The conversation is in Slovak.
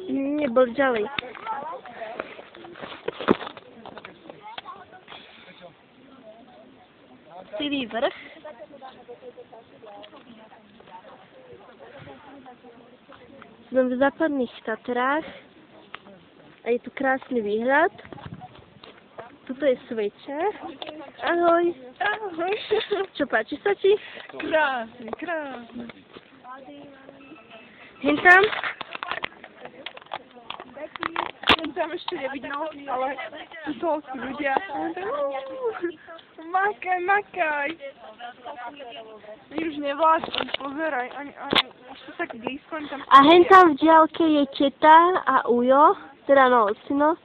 Nebol ďalej. Sivý vrch. Sme v západných Tatrách a je tu krásny výhľad. Tuto je Sveča. Ahoj. Ahoj. Čo, páči sa ti? Krásne, krásne. Hen tam? Tam ešte nevidno, ale tu sú ľudia. Makaj, makaj. Už nevláčim, pozeraj, ani, už to tak blízko, ani tam... A hen tam v diaľke je teta a ujo, teda no, ocino.